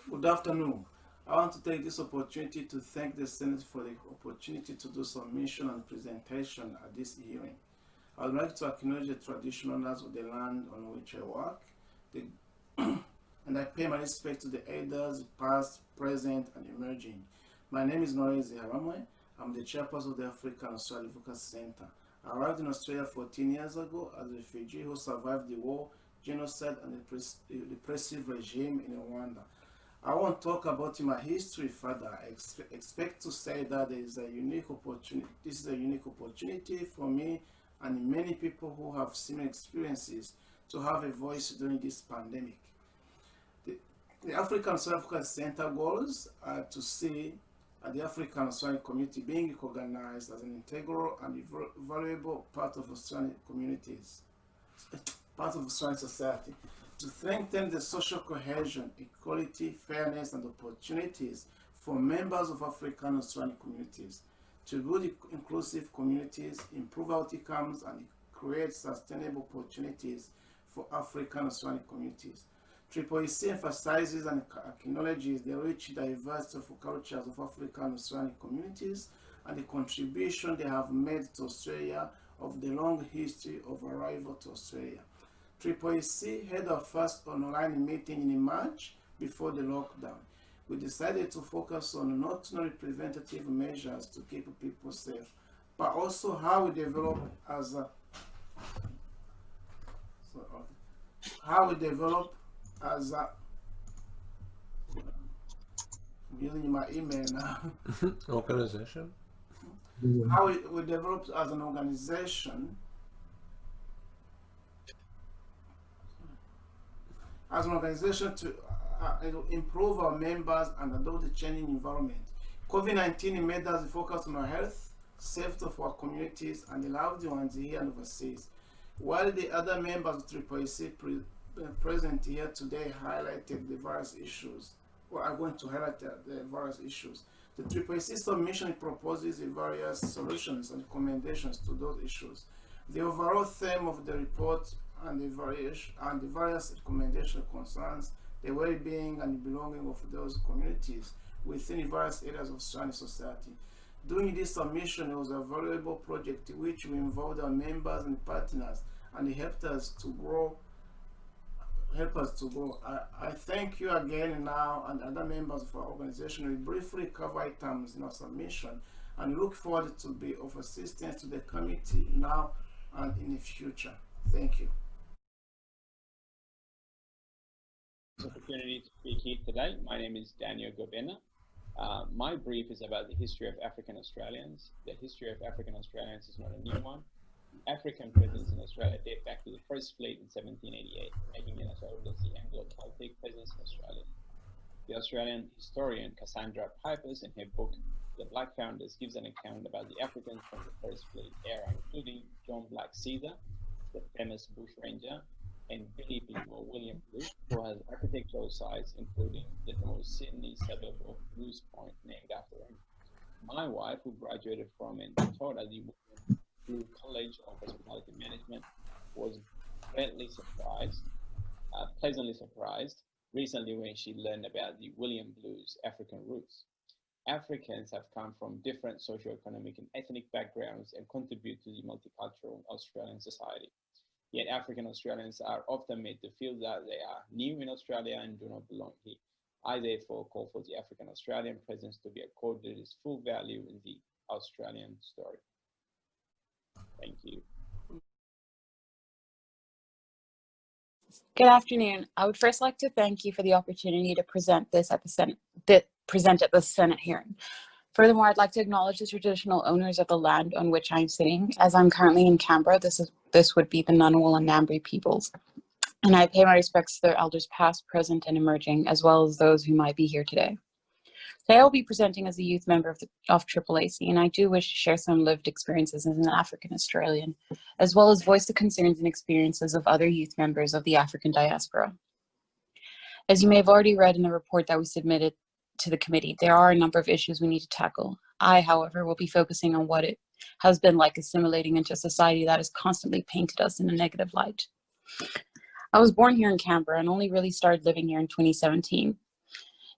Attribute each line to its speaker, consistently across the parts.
Speaker 1: Good afternoon. I want to take this opportunity to thank the Senate for the opportunity to do submission and presentation at this hearing. I would like to acknowledge the traditional owners of the land on which I work, and I pay my respect to the elders, past, present, and emerging. My name is Noise Haramwe. I'm the chairperson of the African Australia Advocacy Center. I arrived in Australia 14 years ago as a refugee who survived the war, genocide, and the repressive regime in Rwanda. I won't talk about my history further. I expect to say that there is a unique opportunity. This is a unique opportunity for me and many people who have similar experiences to have a voice during this pandemic. The African Self-Advocacy Center goals are to see the African Australian community being recognized as an integral and valuable part of Australian communities, part of Australian society, to strengthen the social cohesion, equality, fairness, and opportunities for members of African Australian communities, to build inclusive communities, improve outcomes, and create sustainable opportunities for African Australian communities. AAAC emphasizes and acknowledges the rich diversity of cultures of African Australian communities and the contribution they have made to Australia of the long history of arrival to Australia. AAAC had our first online meeting in March before the lockdown. We decided to focus on not only preventative measures to keep people safe, but also how we develop as a I'm using my email now.
Speaker 2: Organization?
Speaker 1: How we developed as an organization to improve our members and adopt the changing environment. COVID-19 made us focus on our health, safety of our communities, and the loved ones here and overseas. While the other members of AAAC present here today highlighted the various issues, or are going to highlight the various issues, the AAAC submission proposes the various solutions and recommendations to those issues. The overall theme of the report and the various recommendations concerns the well-being and belonging of those communities within various areas of Australian society. Doing this submission was a valuable project which we involved our members and partners and helped us to grow. I thank you again now and other members of our organization. We briefly cover items in our submission and look forward to be of assistance to the committee now and in the future. Thank you.
Speaker 3: Opportunity to speak here today. My name is Daniel Gobena. My brief is about the history of African Australians. The history of African Australians is not a new one. African presence in Australia date back to the first fleet in 1788, making it as old as the Anglo-Celtic presence in Australia. The Australian historian Cassandra Pipers, in her book The Black Founders, gives an account about the Africans from the first fleet era, including John Black Caesar, the famous bushranger, and Billy Blue or William Blue, who has architectural sites including the North Sydney suburb of Blues Point, named after him. My wife, who graduated from and taught at the William Blue College of Hospitality Management, was pleasantly surprised recently when she learned about the William Blue's African roots. Africans have come from different socio-economic and ethnic backgrounds and contribute to the multicultural Australian society. Yet African Australians are often made to feel that they are new in Australia and do not belong here. I therefore call for the African Australian presence to be accorded its full value in the Australian story. Thank you.
Speaker 4: Good afternoon. I would first like to thank you for the opportunity to present this at the Senate hearing. Furthermore, I'd like to acknowledge the traditional owners of the land on which I'm sitting. As I'm currently in Canberra, this would be the Ngunnawal and Ngambri peoples. And I pay my respects to their elders past, present, and emerging, as well as those who might be here today. Today I'll be presenting as a youth member of AAAC, and I do wish to share some lived experiences as an African Australian, as well as voice the concerns and experiences of other youth members of the African diaspora. As you may have already read in the report that we submitted to the committee, there are a number of issues we need to tackle. I, however, will be focusing on what it has been like assimilating into a society that has constantly painted us in a negative light. I was born here in Canberra and only really started living here in 2017.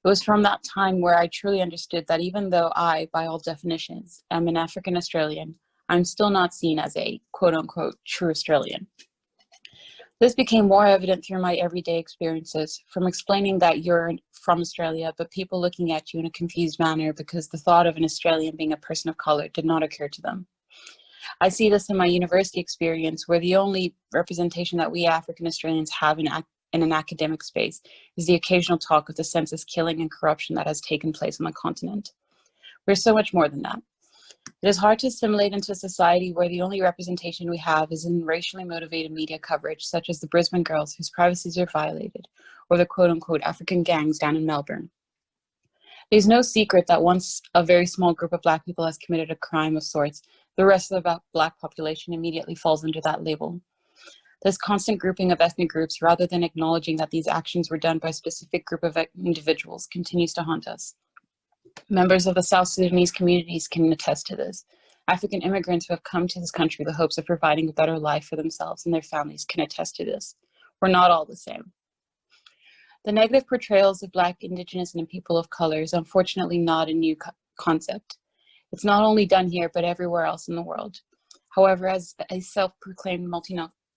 Speaker 4: It was from that time where I truly understood that even though I, by all definitions, am an African Australian, I'm still not seen as a quote unquote true Australian. This became more evident through my everyday experiences, from explaining that you're from Australia, but people looking at you in a confused manner because the thought of an Australian being a person of color did not occur to them. I see this in my university experience, where the only representation that we African Australians have in an academic space is the occasional talk of the census killing and corruption that has taken place on the continent. We're so much more than that. It is hard to assimilate into a society where the only representation we have is in racially motivated media coverage, such as the Brisbane girls whose privacies are violated, or the quote-unquote African gangs down in Melbourne. There's no secret that once a very small group of Black people has committed a crime of sorts, the rest of the Black population immediately falls under that label. This constant grouping of ethnic groups, rather than acknowledging that these actions were done by a specific group of individuals, continues to haunt us. Members of the South Sudanese communities can attest to this. African immigrants who have come to this country with the hopes of providing a better life for themselves and their families can attest to this. We're not all the same. The negative portrayals of Black, Indigenous, and people of color is unfortunately not a new concept. It's not only done here, but everywhere else in the world. However, as a self-proclaimed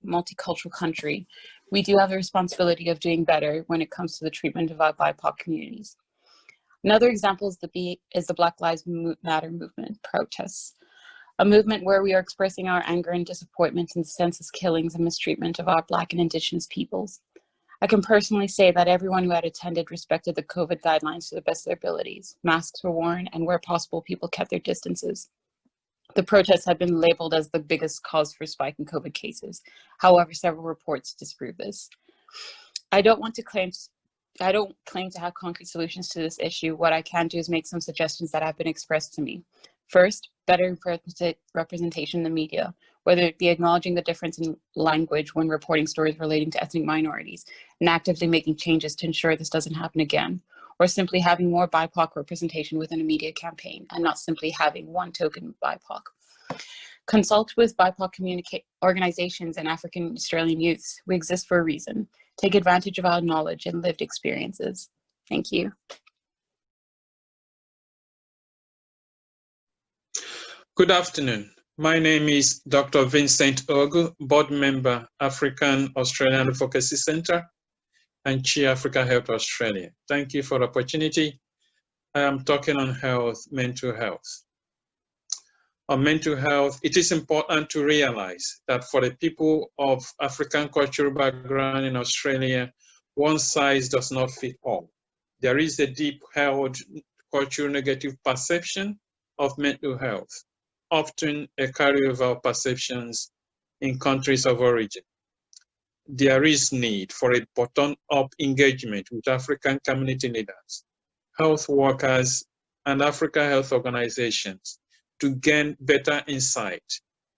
Speaker 4: multicultural country, we do have a responsibility of doing better when it comes to the treatment of our BIPOC communities. Another example is the Black Lives Matter movement protests, a movement where we are expressing our anger and disappointment in the census killings and mistreatment of our Black and Indigenous peoples. I can personally say that everyone who had attended respected the COVID guidelines to the best of their abilities. Masks were worn, and where possible, people kept their distances. The protests have been labeled as the biggest cause for spike in COVID cases. However, several reports disprove this. I don't claim to have concrete solutions to this issue. What I can do is make some suggestions that have been expressed to me. First, better representation in the media, whether it be acknowledging the difference in language when reporting stories relating to ethnic minorities and actively making changes to ensure this doesn't happen again, or simply having more BIPOC representation within a media campaign and not simply having one token BIPOC. Consult with BIPOC organizations and African Australian youths. We exist for a reason. Take advantage of our knowledge and lived experiences. Thank you.
Speaker 5: Good afternoon. My name is Dr. Vincent Ogu, board member, African Australian Advocacy Center and Chi Africa Health Australia. Thank you for the opportunity. I am talking on health, mental health. On mental health, it is important to realize that for the people of African cultural background in Australia, one size does not fit all. There is a deep held cultural negative perception of mental health, often a carryover of perceptions in countries of origin. There is need for a bottom-up engagement with African community leaders, health workers, and Africa health organizations to gain better insight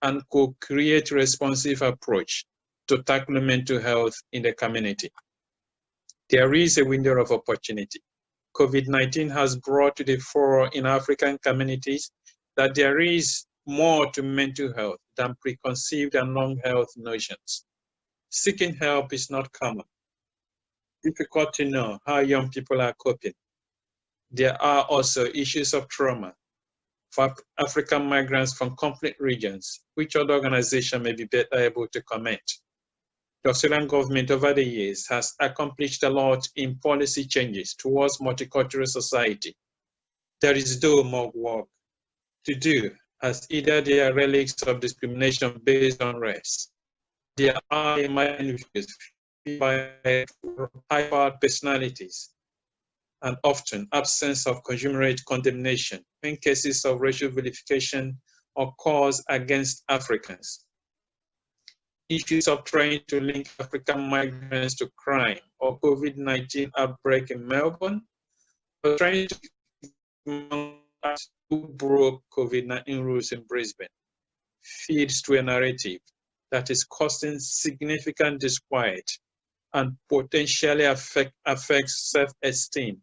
Speaker 5: and co-create a responsive approach to tackle mental health in the community. There is a window of opportunity. COVID-19 has brought to the fore in African communities that there is more to mental health than preconceived and long health notions. Seeking help is not common. Difficult to know how young people are coping. There are also issues of trauma for African migrants from conflict regions, which other organization may be better able to comment. The Australian government over the years has accomplished a lot in policy changes towards multicultural society. There is still more work to do, as either there are relics of discrimination based on race. There are individuals by high-powered personalities and often absence of consummate condemnation when cases of racial vilification occurs against Africans. Issues of trying to link African migrants to crime or COVID-19 outbreak in Melbourne, or trying to who broke COVID-19 rules in Brisbane, feeds to a narrative that is causing significant disquiet and potentially affects self-esteem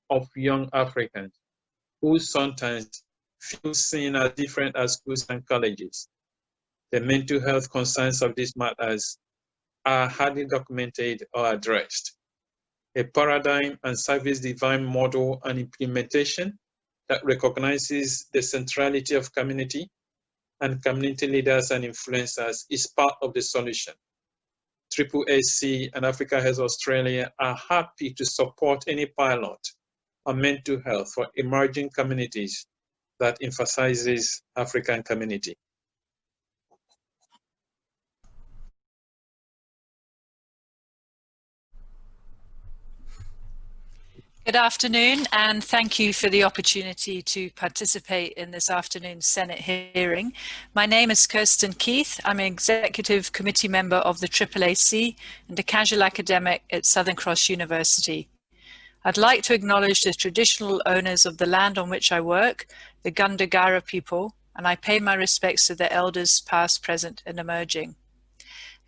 Speaker 5: of young Africans who sometimes feel seen as different as schools and colleges. The mental health concerns of these matters are hardly documented or addressed. a paradigm and service design model and implementation that recognizes the centrality of community and community leaders and influencers is part of the solution. AAAC and Africa Health Australia are happy to support any pilot on mental health for emerging communities that emphasizes African community.
Speaker 6: Good afternoon, and thank you for the opportunity to participate in this afternoon's Senate hearing. My name is Kirsten Keith. I'm an Executive Committee member of the AAAC and a casual academic at Southern Cross University. I'd like to acknowledge the traditional owners of the land on which I work, the Gundagara people, and I pay my respects to their elders past, present, and emerging.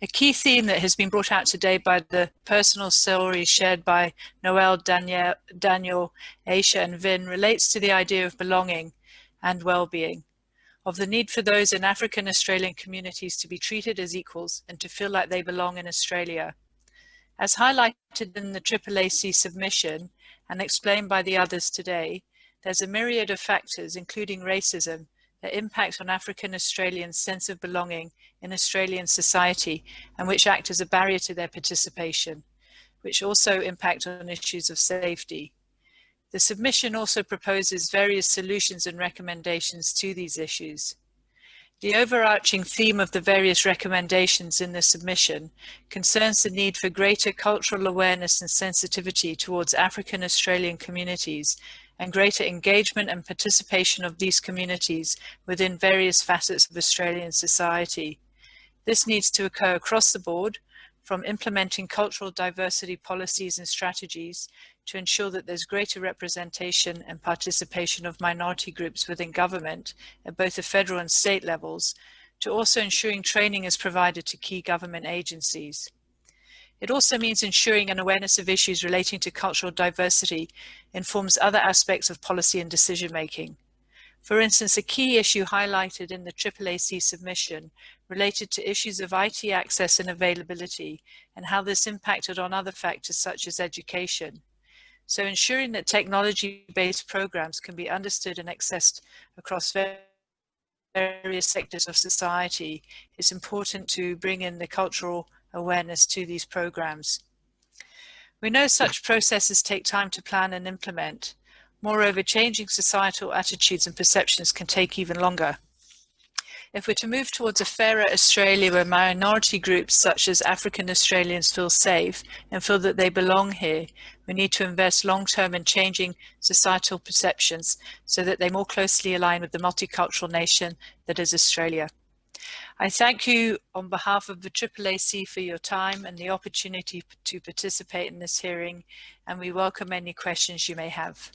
Speaker 6: A key theme that has been brought out today by the personal stories shared by Noel, Daniel, Aisha, and Vin relates to the idea of belonging and well-being, of the need for those in African Australian communities to be treated as equals and to feel like they belong in Australia. As highlighted in the AAAC submission and explained by the others today, there's a myriad of factors, including racism, that impact on African Australians' sense of belonging in Australian society and which act as a barrier to their participation, which also impact on issues of safety. The submission also proposes various solutions and recommendations to these issues. The overarching theme of the various recommendations in the submission concerns the need for greater cultural awareness and sensitivity towards African Australian communities and greater engagement and participation of these communities within various facets of Australian society. This needs to occur across the board, from implementing cultural diversity policies and strategies to ensure that there's greater representation and participation of minority groups within government at both the federal and state levels, to also ensuring training is provided to key government agencies. It also means ensuring an awareness of issues relating to cultural diversity informs other aspects of policy and decision-making. For instance, a key issue highlighted in the AAAC submission related to issues of IT access and availability and how this impacted on other factors such as education. So ensuring that technology-based programs can be understood and accessed across various sectors of society is important to bring in the cultural awareness to these programs. We know such processes take time to plan and implement. Moreover, changing societal attitudes and perceptions can take even longer. If we're to move towards a fairer Australia where minority groups such as African Australians feel safe and feel that they belong here, we need to invest long-term in changing societal perceptions so that they more closely align with the multicultural nation that is Australia. I thank you on behalf of the AAAC for your time and the opportunity to participate in this hearing, and we welcome any questions you may have.